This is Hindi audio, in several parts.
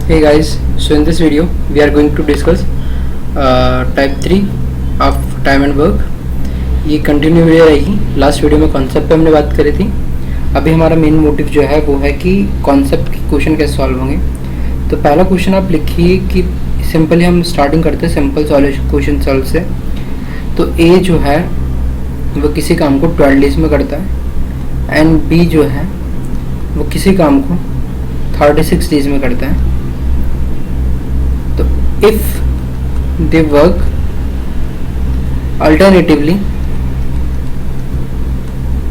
Hey guys, so in this video we are going to discuss type 3 of time and work. ये कंटिन्यू वीडियो रहेगी. लास्ट वीडियो में कॉन्सेप्ट पे हमने बात करी थी. अभी हमारा मेन मोटिव जो है वो है कि कॉन्सेप्ट के क्वेश्चन कैसे सॉल्व होंगे. तो पहला क्वेश्चन आप लिखिए कि सिंपली हम स्टार्टिंग करते हैं सिंपल सॉल्यूशन क्वेश्चन सॉल्व से. तो ए जो है वो किसी काम को 12 डेज में करता है एंड बी जो है वो किसी काम को 36 डेज में करता है. तो if they work alternatively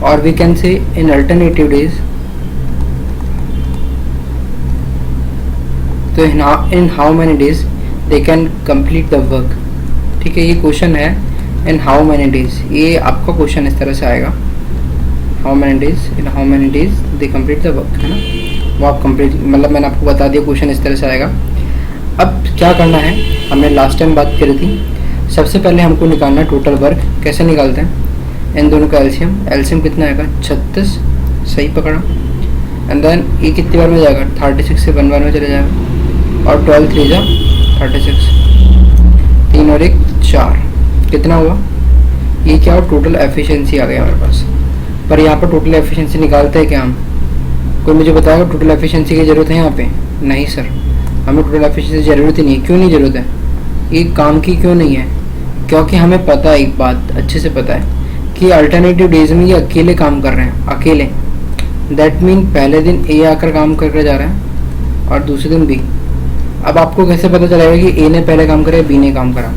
or we can say in alternative days, तो in how many days they can complete the work. ठीक है, ये क्वेश्चन है in how many days. ये आपका क्वेश्चन इस तरह से आएगा, how many days, in how many days they complete the work, है ना. वो आप कंप्लीट मतलब मैंने आपको बता दिया क्वेश्चन इस तरह से आएगा. अब क्या करना है, हमने लास्ट टाइम बात करी थी. सबसे पहले हमको निकालना है टोटल वर्क. कैसे निकालते हैं, इन दोनों का एलसीएम कितना आएगा 36, सही पकड़ा. एंड देन ये कितनी बार में जाएगा 36 से 1 बार में चले जाएगा और 12 3 जा 36, 3 और 1 4, कितना हुआ. ये क्या हो, टोटल एफिशिएंसी आ गई हमारे पास. पर यहाँ पर टोटल एफिशिएंसी निकालते हैं क्या हम, कोई मुझे बताएगा टोटल एफिशिएंसी की ज़रूरत है यहाँ पे. नहीं सर, हमें टोटल एफिशिएंसी की ज़रूरत ही नहीं है. क्यों नहीं ज़रूरत है, ये काम की क्यों नहीं है, क्योंकि हमें पता है, एक बात अच्छे से पता है कि अल्टरनेटिव डेज में ये अकेले काम कर रहे हैं, अकेले. दैट मीन पहले दिन ए आकर काम करके जा रहा है और दूसरे दिन बी. अब आपको कैसे पता चलेगा कि ए ने पहले काम करा बी ने काम करा.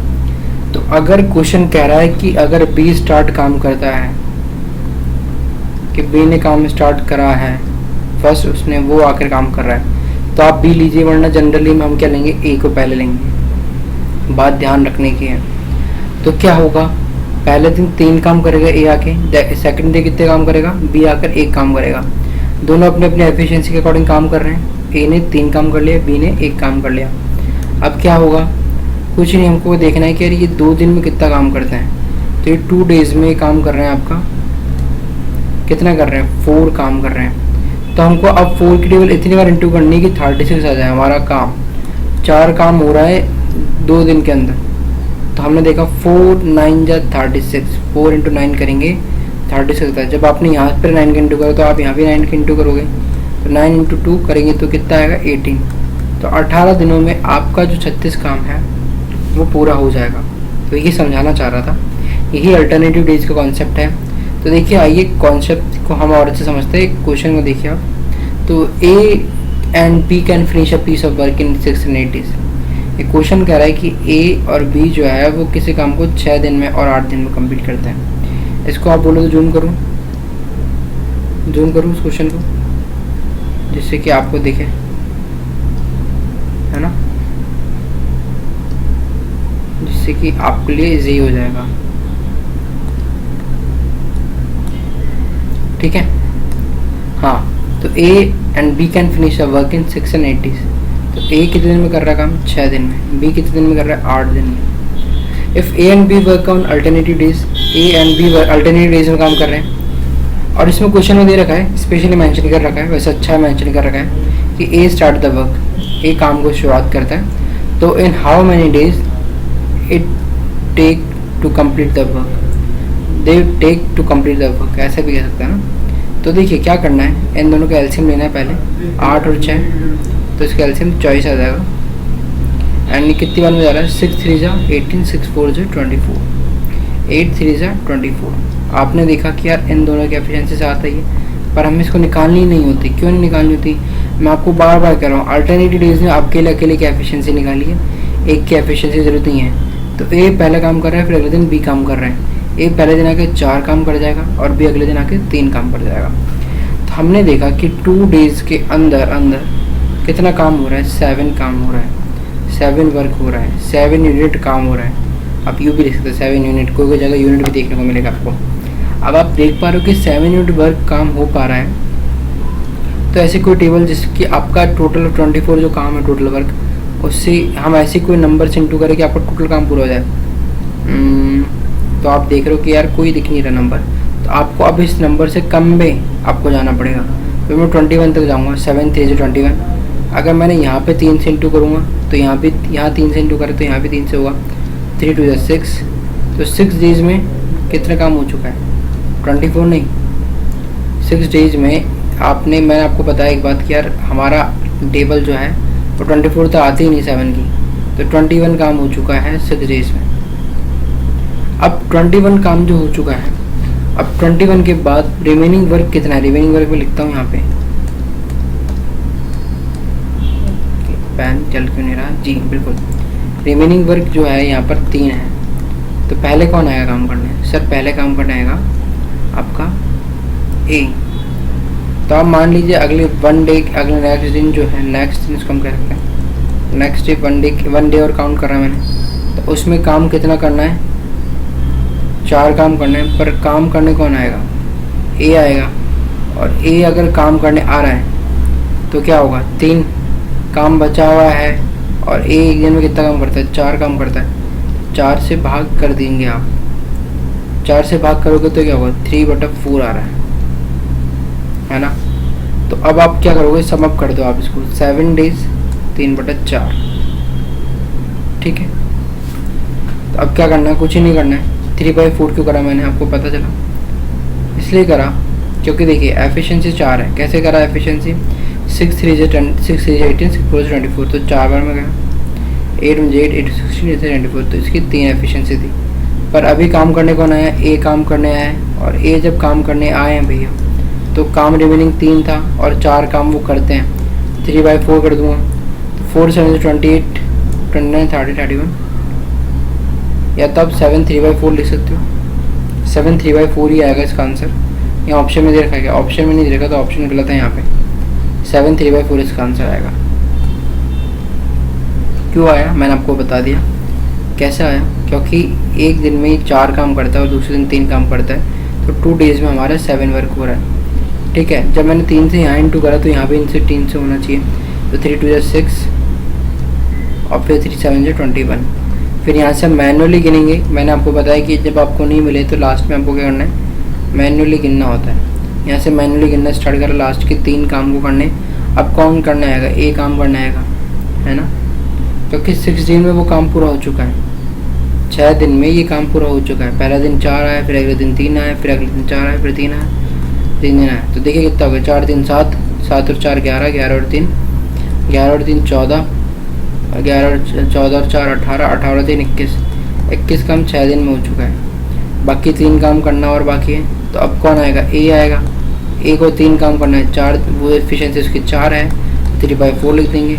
तो अगर क्वेश्चन कह रहा है कि अगर बी स्टार्ट काम करता है, कि बी ने काम स्टार्ट करा है फर्स्ट, उसने वो आकर काम कर रहा है, तो आप बी लीजिए, वरना जनरली में हम क्या लेंगे, ए को पहले लेंगे. बात ध्यान रखने की है. तो क्या होगा, पहले दिन 3 काम करेगा ए आके, सेकंड डे कितने काम करेगा बी आकर 1 काम करेगा. दोनों अपने अपने एफिशिएंसी के अकॉर्डिंग काम कर रहे हैं. ए ने 3 काम कर लिया, बी ने 1 काम कर लिया. अब क्या होगा, कुछ नहीं, हमको देखना है कि यार ये 2 दिन में कितना काम करते हैं. तो ये 2 डेज में काम कर रहे हैं, आपका कितना कर रहे हैं 4 काम कर रहे हैं. तो हमको अब 4 की टेबल इतनी बार इंटू करनी कि 36 आ जाए हमारा काम. 4 काम हो रहा है 2 दिन के अंदर. तो हमने देखा 4 9 जा 36, 4 इंटू 9 करेंगे 36 होता है. जब आपने यहाँ पर 9 का इंटू करो तो आप यहाँ भी 9 का इंटू करोगे, तो 9 इंटू 2 करेंगे तो कितना आएगा 18. तो 18 दिनों में आपका जो 36 काम है वो पूरा हो जाएगा. तो यही समझाना चाह रहा था, यही अल्टरनेटिव डेज का कॉन्सेप्ट है. तो देखिए, आइए कॉन्सेप्ट को हम और अच्छे समझते हैं. क्वेश्चन को देखिए आप. तो A and B can finish a piece of work in 6 and 8 days. एक क्वेश्चन कह रहा है कि ए और बी जो है वो किसी काम को 6 दिन में और 8 दिन में कंप्लीट करते हैं. इसको आप बोलो तो जूम करूँ उस क्वेश्चन को, जिससे कि आपको दिखे, है ना, जिससे कि आपके लिए इजी हो जाएगा. ठीक है, हाँ. तो A and B can finish a work in 6 and 8 days. तो ए कितने दिन में कर रहा है काम 6 दिन में, बी कितने दिन में कर रहा है 8 दिन में. If A and B work on alternative days, A and B alternative days में काम कर रहे हैं. और इसमें क्वेश्चन में दे रखा है, स्पेशली मेंशन कर रखा है, वैसे अच्छा मेंशन कर रखा है कि A start the work, A काम को शुरुआत करता है. तो in how many days it take to complete the work, they take to complete the work, ऐसा भी कह सकते हैं ना. तो देखिए क्या करना है, इन दोनों का एलसीएम लेना है पहले, 8 और 6. तो इसका एलसीएम 24 आ जाएगा. एंड ये कितनी बार में जा रहा है, 6 3 जा 18, 6 4 जा 24, 8 3 जा 24. आपने देखा कि यार इन दोनों की एफिशिएंसी से आता ही है, पर हमें इसको निकालनी नहीं होती. क्यों नहीं निकालनी होती, मैं आपको बार बार कह रहा हूँ, अल्टरनेटिव डेज में अकेले की एफिशिएंसी निकालिए, एक की एफिशिएंसी ज़रूरत नहीं है. तो ए पहले काम कर रहा है, फिर अगले दिन बी काम कर रहे हैं. ए पहले दिन आके 4 काम कर जाएगा और बी अगले दिन आके 3 काम कर जाएगा. तो हमने देखा कि 2 डेज के अंदर कितना काम हो रहा है, 7 काम हो रहा है, 7 वर्क हो रहा है, 7 यूनिट काम हो रहा है. आप यू भी लिख सकते हैं 7 यूनिट, कोई जगह यूनिट भी देखने को मिलेगा आपको. अब आप देख पा रहे हो कि 7 यूनिट वर्क काम हो पा रहा है. तो ऐसे कोई टेबल जिसकी आपका टोटल 24 जो काम है टोटल वर्क, उससे हम ऐसे कोई नंबर से इंटू करें कि आपका टोटल काम पूरा हो जाए. तो आप देख रहे हो कि यार कोई दिख नहीं रहा नंबर, तो आपको अब इस नंबर से कम में आपको जाना पड़ेगा. तो मैं 21 तक जाऊँगा, 7 3 21, अगर मैंने यहाँ पे 3 से इंटू करूँगा तो यहाँ 3 से इंटू करें तो यहाँ भी 3 से होगा, 3 टू 6, तो 6 डेज़ में कितना काम हो चुका है, 24 नहीं, 6 डेज़ में मैंने आपको बताया एक बात कि यार हमारा टेबल जो है वो 24 तो आती ही नहीं 7 की, तो 21 काम हो चुका है 6 डेज़ में। अब 21 काम जो हो चुका है, अब 21 के बाद रिमेनिंग वर्क कितना है, रिमेनिंग वर्क में लिखता हूँ यहाँ पे, पैन चल क्यों नहीं रहा जी, बिल्कुल रिमेनिंग वर्क जो है यहाँ पर 3 है। तो पहले कौन आएगा काम करने, सर पहले काम करने आएगा आपका ए। तो आप मान लीजिए अगले 1 डे, अगले नेक्स्ट दिन जो है, नेक्स्ट दिन इसको हम कह सकते हैं नेक्स्ट डे, 1 डे और काउंट कर रहा है मैंने, तो उसमें काम कितना करना है, 4 काम करना है। पर काम करने कौन आएगा, ए आएगा, और ए अगर काम करने आ रहा है तो क्या होगा, 3 काम बचा हुआ है, और ए एक दिन में कितना काम करता है, 4 काम करता है, 4 से भाग कर देंगे आप, 4 से भाग करोगे तो क्या होगा, 3/4 आ रहा है ना। तो अब आप क्या करोगे, सम अप कर दो आप इसको, 7 डेज 3/4, ठीक है। तो अब क्या करना है, कुछ ही नहीं करना है। 3/4 क्यों करा मैंने, आपको पता चला, इसलिए करा क्योंकि देखिए एफिशिएंसी 4 है। कैसे करा एफिशिएंसी, 6 3 18, 6 4 24, तो 4 बार में गया, 8 मुझे 8 8 16 24, तो इसकी 3 एफिशिएंसी थी। पर अभी काम करने कौन आया, ए काम करने आया है, और ए जब काम करने आए हैं भैया तो काम रिमेनिंग 3 था और 4 काम वो करते हैं, 3/4 कर दूँगा, तो 4 7 28, 29 30 31, या तो आप 7 3/4 लिख सकते हो, 7 3/4 ही आएगा इसका आंसर। यहाँ ऑप्शन में दे रखा है, ऑप्शन में नहीं दे रखा तो ऑप्शन गलत है, यहाँ पे 7 3/4 इसका आंसर आएगा। क्यों आया मैंने आपको बता दिया, कैसे आया, क्योंकि एक दिन में 4 काम करता है और दूसरे दिन 3 काम करता है, तो 2 डेज़ में हमारा 7 वर्क हो रहा है, ठीक है। जब मैंने 3 से यहाँ इंटू करा तो यहाँ भी इनसे 3 से होना चाहिए, तो 3 2 6, और फिर 3 7 21। फिर यहाँ से मैनुअली गिनेंगे। मैंने आपको बताया कि जब आपको नहीं मिले तो लास्ट में आपको क्या करना है, मैनुअली गिनना होता है। यहाँ से मैनुअली गिनना स्टार्ट करा, लास्ट के 3 काम को करने। अब कौन करना आएगा, ए काम करना आएगा, है ना, क्योंकि 6 दिन में वो काम पूरा हो चुका है, 6 दिन में ये काम पूरा हो चुका है। पहला दिन 4 आया, फिर अगले दिन 3 आया, फिर अगले दिन 4 आया, फिर 3 आया, 3 दिन आया। तो देखिए कितना हो गया, 4 3 7, 7 और 4 11, 11 और 3 11 और 3 14, 11 और 14 और 4 18, 18 और 3 21, 21 काम 6 दिन में हो चुका है। बाकी 3 काम करना और बाकी है, तो अब कौन आएगा, ए आएगा। ए को 3 काम करना है, 4 वो एफिशिएंसी उसकी 4 है, 3/4 लिख देंगे,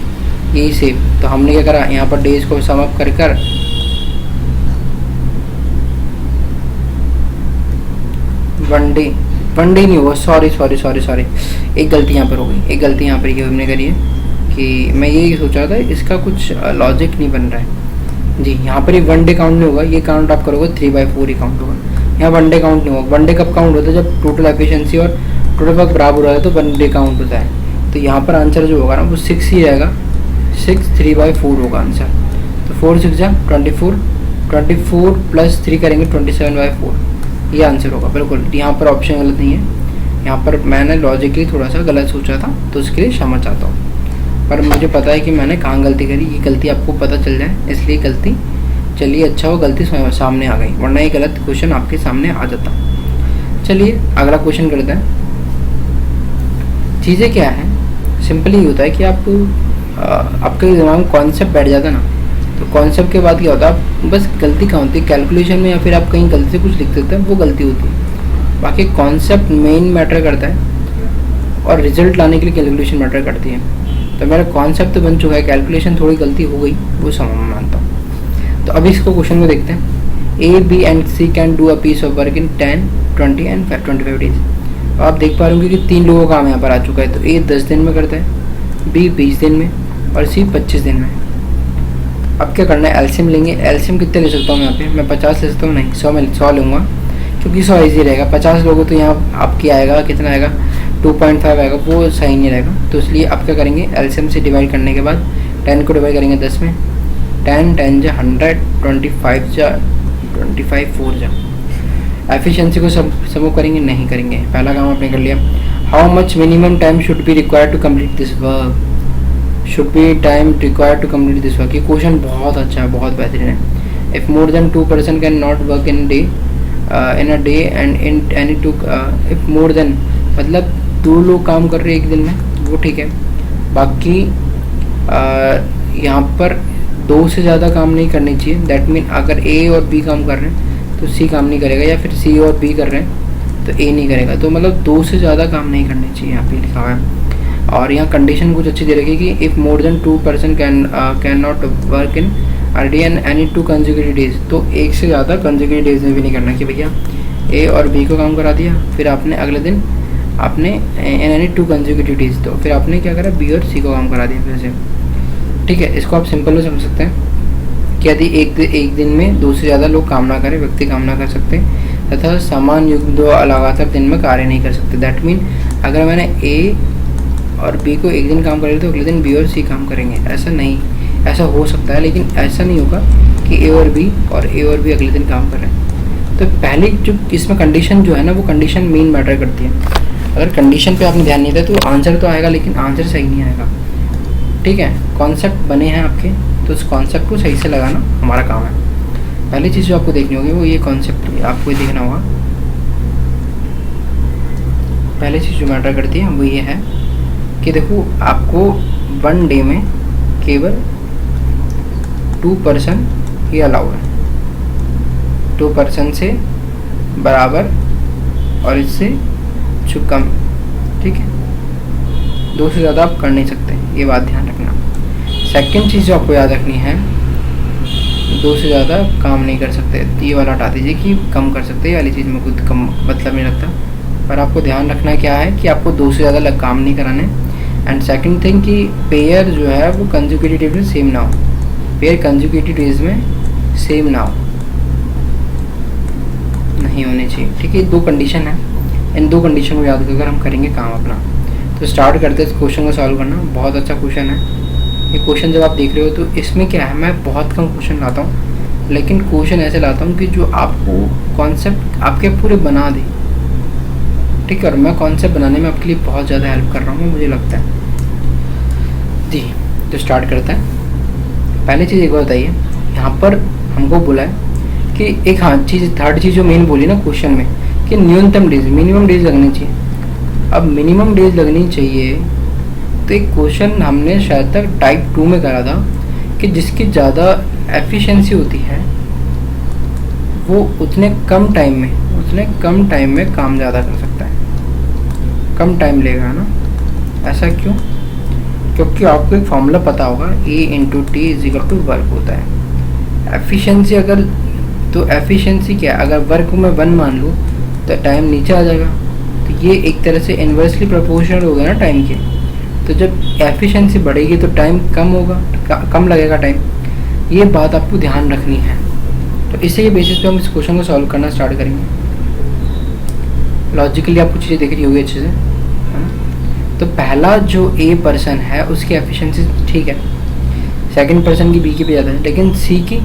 यही सेम। तो हमने क्या करा, यहाँ पर डेज को सम अप कर 1 डे नहीं हुआ, सॉरी, एक गलती यहाँ पर हो गई, एक गलती यहाँ पर ये हमने करी है कि मैं यही सोच रहा था इसका कुछ लॉजिक नहीं बन रहा है जी। यहाँ पर ये 1 डे काउंट नहीं होगा, ये काउंट आप करोगे 3/4 ही काउंट होगा, यहाँ 1 डे काउंट नहीं होगा। 1 डे कब काउंट होता है, जब टोटल एफिशिएंसी और टोटल वर्क बराबर होता है तो 1 डे काउंट होता है। तो यहाँ पर आंसर जो होगा ना वो 6 ही रहेगा, 6 3/4 होगा आंसर। तो 4 6 24, 24 प्लस 3 करेंगे 27/4, ये आंसर होगा बिल्कुल। यहाँ पर ऑप्शन गलत नहीं है, यहाँ पर मैंने लॉजिकली थोड़ा सा गलत सोचा था, तो उसके लिए क्षमा चाहता हूँ। पर मुझे पता है कि मैंने कहाँ गलती करी, ये गलती आपको पता चल जाए इसलिए गलती, चलिए अच्छा हो गलती सामने आ गई, वरना ये गलत क्वेश्चन आपके सामने आ जाता। चलिए अगला क्वेश्चन करते हैं। चीज़ें क्या है, सिंपली ये होता है कि आपके दिमाग में कॉन्सेप्ट बैठ जाता है ना, तो कॉन्सेप्ट के बाद क्या होता है, बस गलती कहाँ होती है कैलकुलेशन में, या फिर आप कहीं गलती से कुछ लिख देते हैं वो गलती होती है। बाकी कॉन्सेप्ट मेन मैटर करता है और रिजल्ट लाने के लिए कैलकुलेशन मैटर करती है। तो मेरा कॉन्सेप्ट तो बन चुका है, कैलकुलेशन थोड़ी गलती हो गई वो समझ में मानता हूँ। तो अभी इसको क्वेश्चन को देखते हैं। A B and C can do a piece of work in 10 20 and 25 days. आप देख पा रहे होंगे कि 3 लोगों का काम यहाँ पर आ चुका है। तो ए 10 दिन में करता है, बी 20 दिन में और सी 25 दिन में। अब क्या करना है, एलसीएम लेंगे। एलसीएम कितने ले सकता हूँ यहाँ पे, मैं 50 ले सकता हूँ, नहीं 100 लूँगा क्योंकि 100 ईजी रहेगा। 50 लोगों तो यहाँ आपकी आएगा, कितना आएगा 2.5 आएगा, वो सही नहीं रहेगा। तो इसलिए अब क्या करेंगे, एलसीएम से डिवाइड करने के बाद 10 को डिवाइड करेंगे 10 में, 10 10 जा 100, 25 जा 25 4 जा। एफिशिएंसी को समूह करेंगे, नहीं करेंगे, पहला काम आपने कर लिया। How much minimum time should be required to complete this work, should be time required to complete this work. ये क्वेश्चन बहुत अच्छा है, बहुत बेहतरीन है। If more than 2 person can not work in day in a day and in any two, if more than मतलब 2 लोग काम कर रहे हैं एक दिन में, वो ठीक है। बाकी यहाँ पर 2 से ज़्यादा काम नहीं करनी चाहिए। दैट मीन अगर ए और बी काम कर रहे हैं तो सी काम नहीं करेगा, या फिर सी और बी कर रहे हैं तो ए नहीं करेगा। तो मतलब 2 से ज़्यादा काम नहीं करनी चाहिए, यहाँ पे लिखा हुआ है। और यहाँ कंडीशन कुछ अच्छी दे रखी है कि if more than 2 person can not work in a day and any 2 consecutive days. तो एक से ज़्यादा कंसेक्यूटिव डेज में भी नहीं करना कि भैया ए और बी को काम करा दिया, फिर आपने अगले दिन आपने इन एनी 2 कंसेक्यूटिव डेज, तो फिर आपने क्या करा, बी और सी को काम करा दिया फिर से। ठीक है, इसको आप सिंपल में समझ सकते हैं कि यदि एक दिन में 2 से ज़्यादा लोग काम ना करें, व्यक्ति काम ना कर सकते तथा समान युग 2 लगातार दिन में कार्य नहीं कर सकते। दैट मीन अगर मैंने ए और बी को एक दिन काम करें तो अगले दिन बी और सी काम करेंगे, ऐसा नहीं। ऐसा हो सकता है लेकिन ऐसा नहीं होगा कि ए और बी अगले दिन काम करें। तो पहली जो इसमें कंडीशन जो है ना, वो कंडीशन मेन मैटर करती है। अगर कंडीशन पे आपने ध्यान नहीं दिया तो आंसर तो आएगा लेकिन आंसर सही नहीं आएगा। ठीक है, कॉन्सेप्ट बने हैं आपके, तो उस कॉन्सेप्ट को सही से लगाना हमारा काम है। पहली चीज़ जो आपको देखनी होगी वो ये कॉन्सेप्ट आपको देखना होगा। पहली चीज़ जो मैटर करती है वो ये है कि देखो आपको 1 डे में केवल 2 पर्सन ही अलाउ है, 2 पर्सन से बराबर और इससे जो कम। ठीक है, 2 से ज़्यादा आप कर नहीं सकते, ये बात ध्यान रखना। सेकंड चीज़ जो आपको याद रखनी है, 2 से ज़्यादा काम नहीं कर सकते, ये वाला हटा दीजिए कि कम कर सकते, ये वाली चीज़ में कुछ कम मतलब नहीं लगता। पर आपको ध्यान रखना क्या है कि आपको 2 से ज़्यादा काम नहीं कराने। एंड सेकंड थिंग कि पेयर जो है वो कंसेक्यूटिव डेज में सेम ना हो, पेयर कंसेक्यूटिव डेज में सेम ना हो, नहीं होने चाहिए। ठीक है, 2 कंडीशन है, इन 2 कंडीशन को याद कर हम करेंगे काम अपना। तो स्टार्ट करते हैं इस क्वेश्चन को सॉल्व करना। बहुत अच्छा क्वेश्चन है ये क्वेश्चन। जब आप देख रहे हो तो इसमें क्या है, मैं बहुत कम क्वेश्चन लाता हूँ लेकिन क्वेश्चन ऐसे लाता हूँ कि जो आपको कॉन्सेप्ट आपके पूरे बना दे। ठीक है, और मैं कॉन्सेप्ट बनाने में आपके लिए बहुत ज़्यादा हेल्प कर रहा हूँ मुझे लगता है जी। तो स्टार्ट करते हैं। पहली चीज़ एक बार बताइए, यहाँ पर हमको बोला है कि एक थर्ड चीज़ जो मेन बोली ना क्वेश्चन में कि न्यूनतम डेज, मिनिमम डेज लगनी चाहिए। अब मिनिमम डेज लगनी चाहिए तो एक क्वेश्चन हमने शायद तक टाइप 2 में करा था कि जिसकी ज़्यादा एफिशिएंसी होती है वो उतने कम टाइम में काम ज़्यादा कर सकता है, कम टाइम लेगा ना। ऐसा क्यों? क्योंकि आपको एक फॉर्मूला पता होगा, A into T is equal to work होता है। एफिशिएंसी अगर, तो एफिशिएंसी क्या है, अगर वर्क को मैं 1 मान लूँ तो टाइम नीचे आ जाएगा। तो ये एक तरह से इन्वर्सली प्रोपोर्शनल हो गया ना टाइम के। तो जब एफिशिएंसी बढ़ेगी तो टाइम कम होगा, कम लगेगा टाइम। ये बात आपको ध्यान रखनी है। तो इसी के बेसिस पे हम इस क्वेश्चन को सॉल्व करना स्टार्ट करेंगे। लॉजिकली आपको चीज़ें दिख रही होगी अच्छे से, है ना। तो पहला जो ए पर्सन है उसकी एफिशिएंसी ठीक है, सेकंड पर्सन की बी की भी ज़्यादा है, लेकिन सी की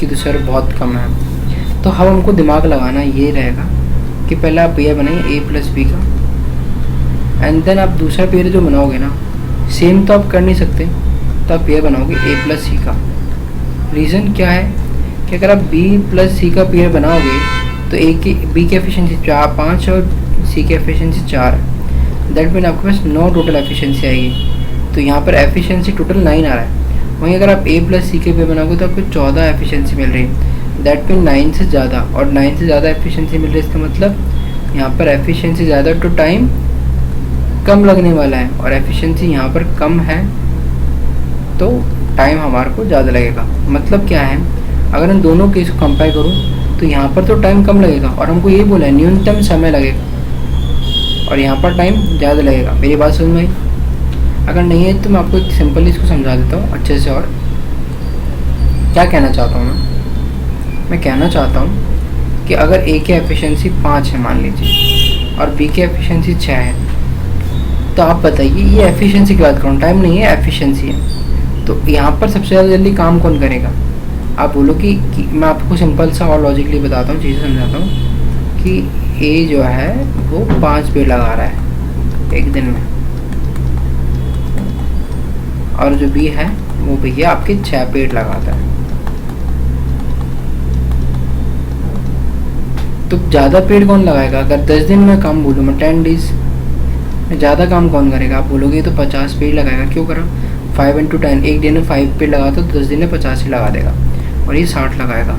तो सर बहुत कम है। तो हम हमको दिमाग लगाना ये रहेगा कि पहले आप पेयर बनाइए ए प्लस बी का, एंड देन आप दूसरा पेयर जो बनाओगे ना, सेम तो आप कर नहीं सकते, तो आप पेयर बनाओगे ए प्लस सी का। रीज़न क्या है कि अगर आप बी प्लस सी का पेयर बनाओगे तो ए की बी की एफिशिएंसी 5 और सी की एफिशिएंसी 4 है। दैट मीन आपके पास 9 टोटल एफिशिएंसी आएगी। तो यहाँ पर एफिशिएंसी टोटल 9 आ रहा है। वहीं अगर आप ए प्लस सी के पेयर बनाओगे तो आपको 14 एफिशिएंसी मिल रही है। दैट मीन 9 से ज़्यादा, और 9 से ज़्यादा एफिशिएंसी मिल रही है, इसका मतलब यहाँ पर एफिशिएंसी ज़्यादा तो टाइम कम लगने वाला है, और एफिशिएंसी यहाँ पर कम है तो टाइम हमारे को ज़्यादा लगेगा। मतलब क्या है, अगर इन दोनों केस को कंपेयर करूँ तो यहाँ पर तो टाइम कम लगेगा, और हमको ये बोला है न्यूनतम समय लगेगा, और यहाँ पर टाइम ज़्यादा लगेगा। मेरी बात समझ में आई? अगर नहीं है तो मैं आपको सिंपली इसको समझा देता हूँ अच्छे से। और क्या कहना चाहता हूँ मैं कहना चाहता हूँ कि अगर ए की एफिशिएंसी 5 है मान लीजिए, और बी की एफिशिएंसी 6 है, तो आप बताइए, ये एफिशिएंसी की बात करूँ, टाइम नहीं है, एफिशिएंसी है। तो यहाँ पर सबसे ज़्यादा जल्दी काम कौन करेगा? आप बोलो कि मैं आपको सिंपल सा और लॉजिकली बताता हूँ, चीज़ें समझाता हूँ कि ए जो है वो 5 पेड़ लगा रहा है एक दिन में, और जो बी है वो भैया आपके 6 पेड़ लगाता है। तो ज़्यादा पेड़ कौन लगाएगा? अगर 10 दिन में काम बोलूँ मैं 10 डेज, ज़्यादा काम कौन करेगा? आप बोलोगे तो 50 पेड़ लगाएगा। क्यों करा? 5 × 10, एक दिन में 5 पेड़ लगाता तो 10 दिन में 50 ही लगा देगा, और ये 60 लगाएगा।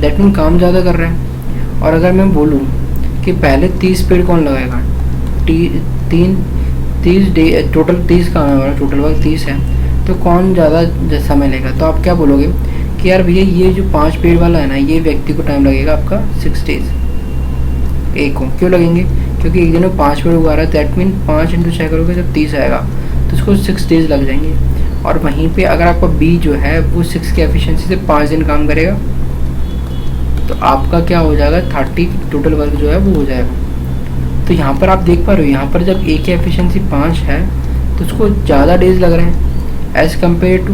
दैट मीन काम ज़्यादा कर रहा है। और अगर मैं बोलूँ कि पहले 30 पेड़ कौन लगाएगा? 30 डे, टोटल 30 काम है हमारा, टोटल वर्क 30 है, तो कौन ज़्यादा समय लेगा? तो आप क्या बोलोगे कि यार भैया ये जो 5 पेड़ वाला है ना, ये व्यक्ति को टाइम लगेगा आपका 6 डेज। एक को क्यों लगेंगे? क्योंकि एक दिन में 5 पेड़ उगा रहा है, दैट मीन 5 × 6 करोगे जब 30 आएगा तो उसको 6 डेज लग जाएंगे। और वहीं पे अगर आपका बी जो है वो 6 की एफिशिएंसी से 5 दिन काम करेगा, तो आपका क्या हो जाएगा? 30 टोटल वर्क जो है वो हो जाएगा। तो यहाँ पर आप देख पा रहे हो, यहाँ पर जब ए की एफिशिएंसी 5 है तो उसको ज़्यादा डेज लग रहे हैं एज़ कम्पेयर टू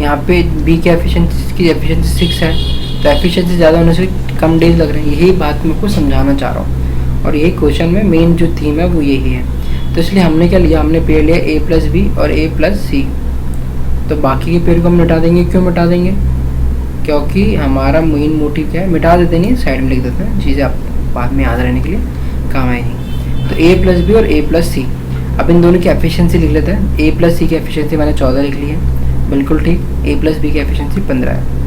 यहाँ पे बी की एफिशिएंसी 6 है, तो एफिशिएंसी ज़्यादा होने से कम डेज लग रहे हैं। यही बात मैं आपको समझाना चाह रहा हूँ, और यही क्वेश्चन में मेन जो थीम है वो यही है। तो इसलिए हमने क्या लिया? हमने पेड़ लिया a+b और a+c। तो बाकी के पेड़ को हम मिटा देंगे। क्यों मिटा देंगे? क्योंकि हमारा मेन मोटिव क्या है? मिटा देते नहीं, साइड में लिख देते हैं, चीज़ें आप बाद में याद रहने के लिए काम आएगी। तो a+b और a+c, अब इन दोनों की एफिशिएंसी लिख लेते हैं। a+c की एफिशिएंसी मैंने 14 लिख ली है, बिल्कुल ठीक। a+b की एफिशिएंसी 15 है।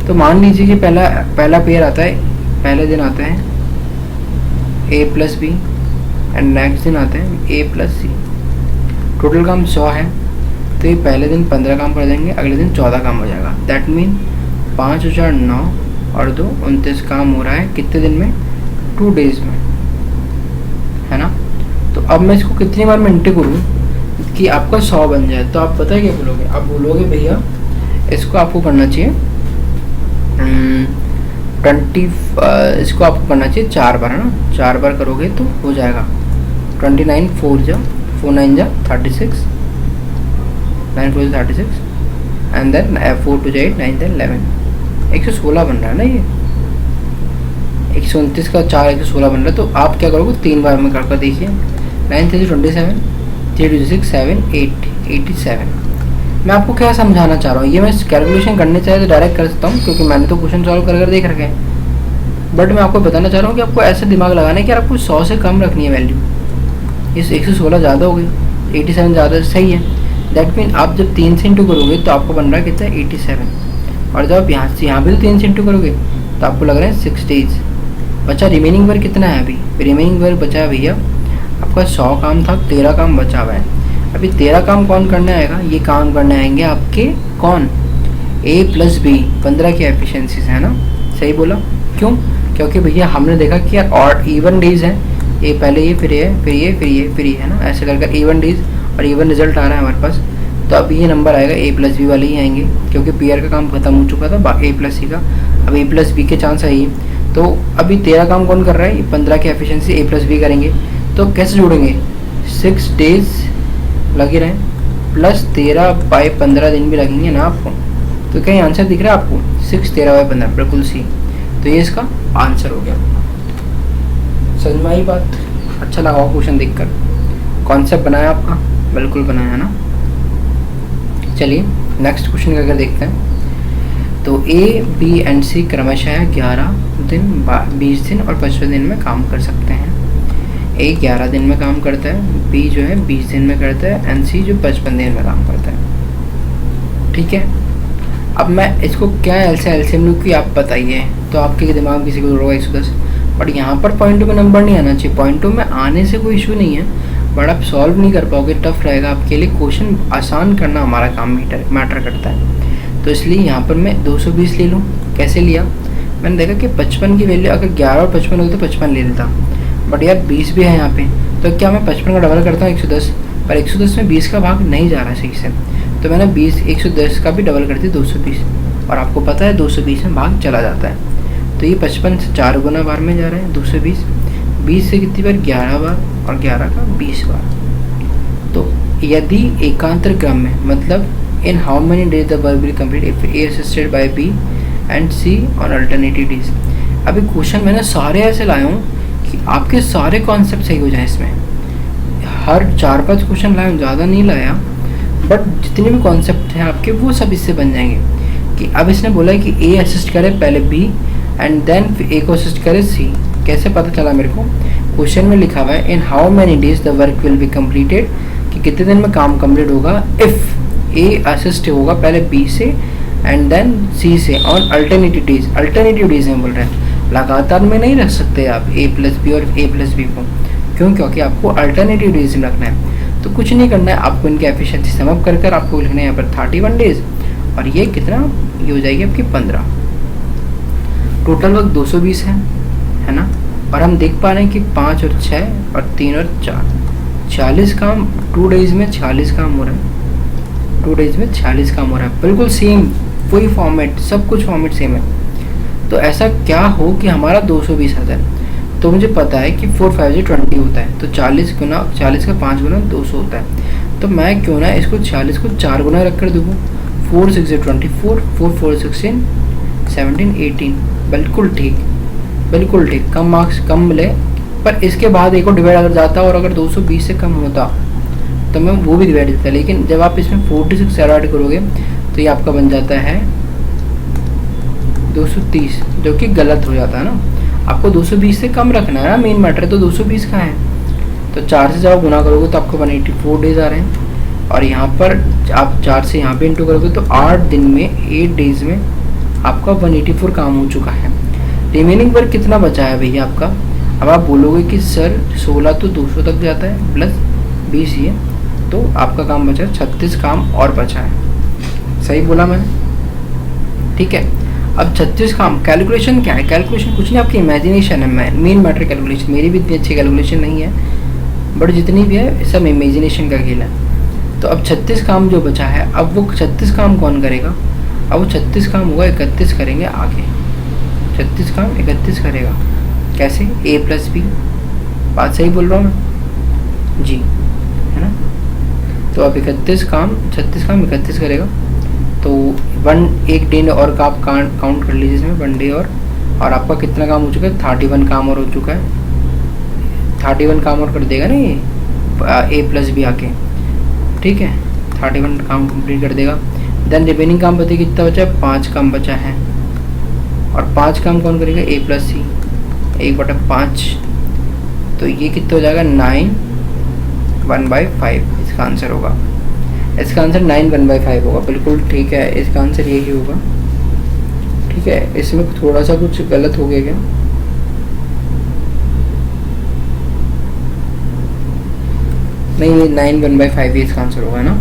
तो मान लीजिए कि पहला पेयर आता है, पहले दिन आता है a+b एंड नेक्स्ट दिन आते हैं a+c। टोटल काम 100 है, तो ये पहले दिन 15 काम कर देंगे, अगले दिन 14 काम हो जाएगा। दैट मीन 5 × 9 और 2 29 काम हो रहा है कितने दिन में? 2 डेज में, है ना। तो अब मैं इसको कितनी बार मिनटें करूँ कि आपका 100 बन जाए? तो आप पता है क्या बोलोगे? आप बोलोगे भैया इसको आपको करना चाहिए इसको आपको करना चाहिए 4 बार, है ना। 4 बार करोगे तो हो जाएगा 29, 4 जा 4 9 जा 36, 9 4 36 एंड देन 4 2 8 9 10 11, 116 बन रहा है ना। ये 129 का 4 116 बन रहा है। तो आप क्या करोगे? 3 बार में करके देखिए। 9 3 27, 3 2 6 7 8 87। मैं आपको क्या समझाना चाह रहा हूँ? ये मैं कैलकुलेशन करने चाहे तो डायरेक्ट कर सकता हूँ, क्योंकि मैंने तो क्वेश्चन सॉल्व कर देख रखे हैं। बट मैं आपको बताना चाह रहा हूँ कि आपको ऐसे दिमाग लगाना है कि आपको 100 से कम रखनी है वैल्यू। इस 116 ज़्यादा हो गई, 87 ज़्यादा सही है। दैट मीन आप जब 3 से इंटू करोगे तो आपको बन रहा है कितना? 87। और जब आप यहाँ से यहाँ भी तो 3 से इंटू करोगे तो आपको लग रहा है 6 डेज। बचा रिमेनिंग वर्क कितना है? अभी रिमेनिंग वर्क बचा है भैया आपका 100 काम था, 13 काम बचा हुआ है। अभी 13 काम कौन करने आएगा? ये काम करने आएंगे आपके कौन? a+b, 15 की एफिशिएंसी है ना। सही बोला। क्यों? क्योंकि भैया हमने देखा कि यार और इवन डेज है, ये पहले ये फिर ये फिर ये फिर ये फिर ये, है ना। ऐसे कर इवन डेज और इवन रिजल्ट आ रहा है हमारे पास। तो अब ये नंबर आएगा a+b वाले ही आएंगे, क्योंकि पेयर का काम खत्म हो चुका था a+c का, अब a+b के चांस है। तो अभी 13 काम कौन कर रहा है? 15 की एफिशिएंसी a+b करेंगे। तो कैसे जोड़ेंगे? 6 डेज लगे रहे प्लस 13/15 दिन भी लगेंगे ना आपको। तो कहीं आंसर दिख रहा है आपको? 6 13/15, बिल्कुल सी। तो ये इसका आंसर हो गया। समझ में आई बात? अच्छा लगा क्वेश्चन देखकर? कॉन्सेप्ट बनाया आपका? बिल्कुल बनाया ना। चलिए नेक्स्ट क्वेश्चन का अगर देखते हैं तो ए, बी एंड सी क्रमशः 11 दिन, 20 दिन और 55 दिन में काम कर सकते हैं। ए 11 दिन में काम करता है, बी जो है 20 दिन में करता है, एंड सी जो 55 दिन में काम करता है। ठीक है। अब मैं इसको क्या एलसीएम लूँ कि आप बताइए, तो आपके दिमाग में किसी को होगा 110। बट यहाँ पर पॉइंट में नंबर नहीं आना चाहिए। पॉइंटों में आने से कोई इशू नहीं है, बट आप सॉल्व नहीं कर पाओगे, टफ रहेगा आपके लिए। क्वेश्चन आसान करना हमारा काम मैटर करता है। तो इसलिए यहाँ पर मैं 220 ले लूँ। कैसे लिया? मैंने देखा कि 55 की वैल्यू अगर 11 और 55 होती तो 55 ले लेता, बट यार 20 भी है यहाँ पे, तो क्या मैं 55 का डबल करता हूँ 110, पर 110 में 20 का भाग नहीं जा रहा है सही से, तो मैंने 110 का भी डबल कर दिया 220, और आपको पता है 220 में भाग चला जाता है। तो ये 55 से 4 गुना बार में जा रहा है 220, 20 से कितनी बार? 11 बार, और 11 का 20 बार। तो यदि एकांतर क्रम में, मतलब in how many days the work will complete if A assisted by B and C on alternative days. अभी क्वेश्चन मैंने सारे ऐसे लाए हूँ कि आपके सारे कॉन्सेप्ट सही हो जाए। इसमें हर 4-5 क्वेश्चन लाया हूँ, ज़्यादा नहीं लाया, बट जितने भी कॉन्सेप्ट हैं आपके वो सब इससे बन जाएंगे। कि अब इसने बोला है कि ए असिस्ट करे पहले बी एंड देन ए को असिस्ट करे सी। कैसे पता चला मेरे को? क्वेश्चन में लिखा हुआ है इन how many days the work will be completed, कि कितने दिन में काम कंप्लीट होगा इफ़ ए असिस्ट होगा पहले बी से एंड देन सी से on alternative days. Alternative days में बोल रहे हैं, लगातार में नहीं रख सकते आप ए प्लस बी और ए प्लस बी को। क्यों? क्योंकि आपको अल्टरनेटिव डेज में रखना है। तो कुछ नहीं करना है, आपको इनकी एफिशिएंसी सम अप कर कर आपको लिखना है यहाँ पर 31 डेज, और ये कितना ये हो जाएगी आपकी 15। टोटल वक्त 220 है ना। और हम देख पा रहे हैं कि 5 और 6 और 3 और 4 40 काम 2 डेज में 40 काम हो रहा है। 2 डेज में 40 काम हो रहा है, बिल्कुल सेम वही फॉर्मेट, सब कुछ फॉर्मेट सेम है। तो ऐसा क्या हो कि हमारा 220 आ जाए। तो मुझे पता है कि 4 5 20 होता है, तो 40 का 5 गुना 200 होता है। तो मैं क्यों ना इसको 40 को 4 गुना रख कर दूँ। 4 6 24, 4 4 16 17 18, बिल्कुल ठीक, बिल्कुल ठीक। कम मार्क्स कम मिले, पर इसके बाद एक और डिवाइड अगर जाता और अगर 220 से कम होता तो मैं वो भी डिवाइड देता। लेकिन जब आप इसमें 46 ऐड करोगे तो ये आपका बन जाता है 230, जो कि गलत हो जाता है ना। आपको 220 से कम रखना है ना, मेन मैटर है। तो 220 का है, तो 4 से जब आप गुना करोगे तो आपको 184 डेज आ रहे हैं। और यहाँ पर आप 4 से यहाँ पे इंटू करोगे तो 8 दिन में 8 डेज में आपका 184 काम हो चुका है। रिमेनिंग वर्क कितना बचा है भैया आपका? अब आप बोलोगे कि सर 16 तो 200 तक जाता है प्लस 20 ये, तो आपका काम बचा 36 काम और बचा है। सही बोला मैंने? ठीक है। अब 36 काम कैलकुलेशन क्या है? कैलकुलेशन कुछ नहीं, आपकी इमेजिनेशन है। मेन मैटर कैलकुलेशन, मेरी भी इतनी अच्छी कैलकुलेशन नहीं है, बट जितनी भी है सब इमेजिनेशन का खेल है। तो अब 36 काम जो बचा है, अब वो 36 काम कौन करेगा? अब वो 36 काम होगा 31 करेंगे आगे। 36 काम 31 करेगा। कैसे? ए प्लस बी। बात सही बोल रहा हूँ मैं जी, है ना? तो अब 36 काम 31 करेगा। तो एक डे और का आप काउंट कर लीजिए इसमें, 1 डे और आपका कितना काम हो चुका है? 31 काम और हो चुका है। 31 काम और कर देगा ना ये ए प्लस बी आके, ठीक है। 31 काम कंप्लीट कर देगा। देन रिमेनिंग काम बताइए कितना बचा है? 5 काम बचा है। और 5 काम कौन करेगा? ए प्लस सी, 1/5। तो ये कितना हो जाएगा? 9 1/5 इसका आंसर होगा। इसका आंसर 9 1/5 होगा, बिल्कुल ठीक है। इसका आंसर यही होगा, ठीक है। इसमें थोड़ा सा कुछ गलत हो गया क्या? नहीं, 9 1/5 ही इसका आंसर होगा ना।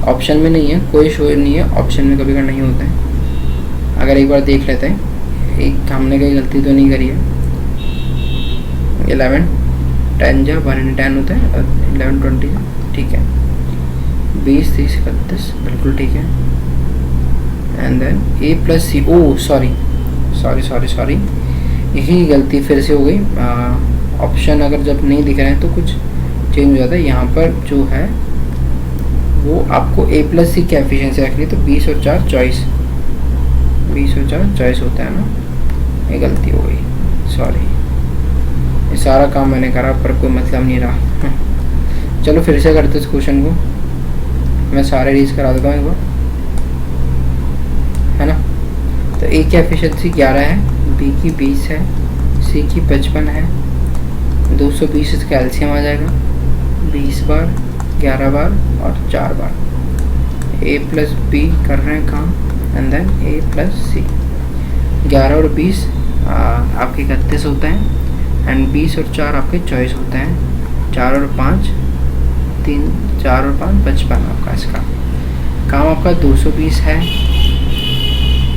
ऑप्शन में नहीं है, कोई शो नहीं है ऑप्शन में, कभी नहीं होता है। अगर एक बार देख लेते हैं, एक हमने कोई गलती तो नहीं करी है। 11 10 जा 1 10 होता है, 11 20, ठीक है। 20 30 31, बिल्कुल ठीक है। And then A plus C, oh sorry, यही गलती फिर से हो गई। ऑप्शन अगर जब नहीं दिख रहे हैं तो कुछ चेंज हो जाता है। यहाँ पर जो है वो आपको ए प्लस सी की एफिशिएंसी रखनी है, तो 20 और 4 चॉइस, 20 और 4 चॉइस होता है ना। ये गलती हो गई, सॉरी। ये सारा काम मैंने करा पर कोई मतलब नहीं रहा। चलो फिर से करते इस क्वेश्चन को, मैं सारे रीज करा देता हूँ एक बार, है ना। तो ए की एफिशिएंसी 11 है, बी की 20 है, सी की 55 है। 220 इसका एलसीएम आ जाएगा, 20 बार 11 बार और 4 बार। ए प्लस बी कर रहे हैं काम, एंड देन ए प्लस सी। 11 और 20 आपके 31 होते हैं, एंड 20 और 4 आपके चॉइस होते हैं। 4 और 5 55 आपका इसका काम। आपका 220 है,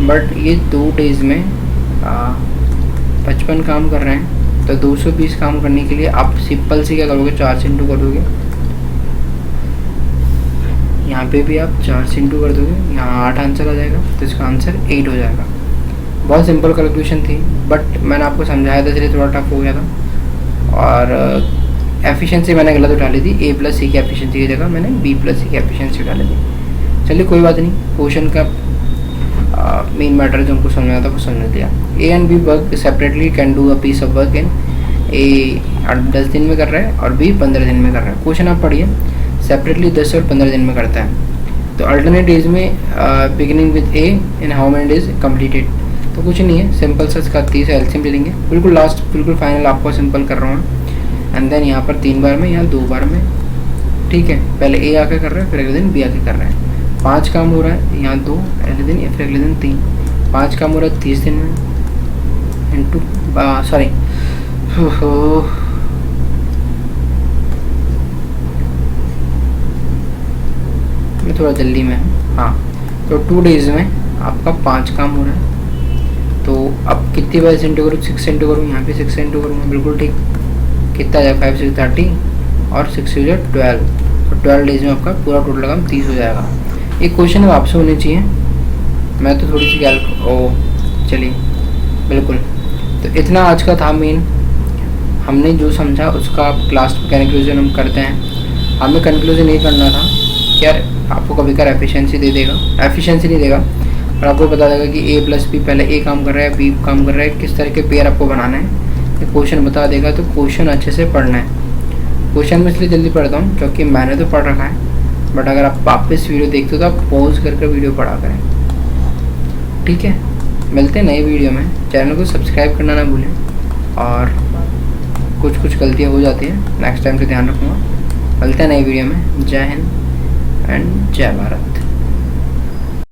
बट ये 2 डेज में 55 काम कर रहे हैं। तो 220 काम करने के लिए आप सिंपल से क्या करोगे? 4 से इंटू कर दोगे। यहाँ पे भी आप 4 से इंटू कर दोगे, यहाँ 8 आंसर आ जाएगा, तो इसका आंसर 8 हो जाएगा। बहुत सिंपल कैलकुलेशन थी, बट मैंने आपको समझाया था इसलिए थोड़ा टफ हो गया था। और एफिशिएंसी मैंने गलत उठा ली थी, ए प्लस सी की एफिशिएंसी की जगह मैंने बी प्लस सी की एफिशिएंसी उठा ली थी। चलिए कोई बात नहीं, क्वेश्चन का मेन मैटर जो हमको समझना था वो समझ लिया। A and B work separately can do a piece of work in a 10 दिन में कर रहा है और बी 15 दिन में कर रहा है। क्वेश्चन आप पढ़िए, सेपरेटली 10 और 15 दिन में करता है। तो अल्टरनेट डेज में beginning with A in how many days completed, तो कुछ नहीं है, सिंपल सा इसका 30 एलसीएम ले लेंगे, बिल्कुल लास्ट बिल्कुल फाइनल आपको सिंपल कर रहा हूँ। एंड देन यहाँ पर 3 बार में, यहाँ 2 बार में, ठीक है। पहले ए आके कर रहा है, फिर अगले दिन बी आके कर रहा है। 5 काम हो रहा है, यहाँ 2 अगले दिन, या फिर अगले दिन 3। 5 काम हो रहा है 30 दिन में, इंटू सॉरी मैं थोड़ा जल्दी में हूँ, हाँ। तो 2 डेज़ में आपका 5 काम हो रहा है। तो अब कितनी बार इंटू करूँ, 6 इंटू करूँ, यहाँ पे 6 इंटू करूँगा, बिल्कुल ठीक। कितना आ जाएगा, 5 6 30 और 6 12, तो 12 डेज़ में आपका पूरा टोटल काम 30 हो जाएगा। ये क्वेश्चन अब आपसे होने चाहिए, मैं तो थोड़ी सी चलिए बिल्कुल। तो इतना आज का था मेन, हमने जो समझा उसका आप क्लास में कंक्लूजन हम करते हैं। हमें कंक्लूजन ये करना था कि यार आपको कभी का एफिशिएंसी दे देगा, एफिशिएंसी नहीं देगा, और आपको बता देगा कि ए प्लस बी, पहले ए काम कर रहा है, बी काम कर रहा है, किस तरह के पेयर आपको बनाना है, ये क्वेश्चन बता देगा। तो क्वेश्चन अच्छे से पढ़ना है। क्वेश्चन में इसलिए जल्दी पढ़ता हूँ क्योंकि मैंने तो पढ़ रखा है, बट अगर आप वापस वीडियो देखते हो तो आप पॉज करके वीडियो पढ़ा करें, ठीक है। मिलते हैं नए वीडियो में, चैनल को सब्सक्राइब करना ना भूलें, और कुछ गलतियाँ हो जाती है, नेक्स्ट टाइम से ध्यान रखूँगा। मिलते हैं नए वीडियो में। जय हिंद एंड जय भारत।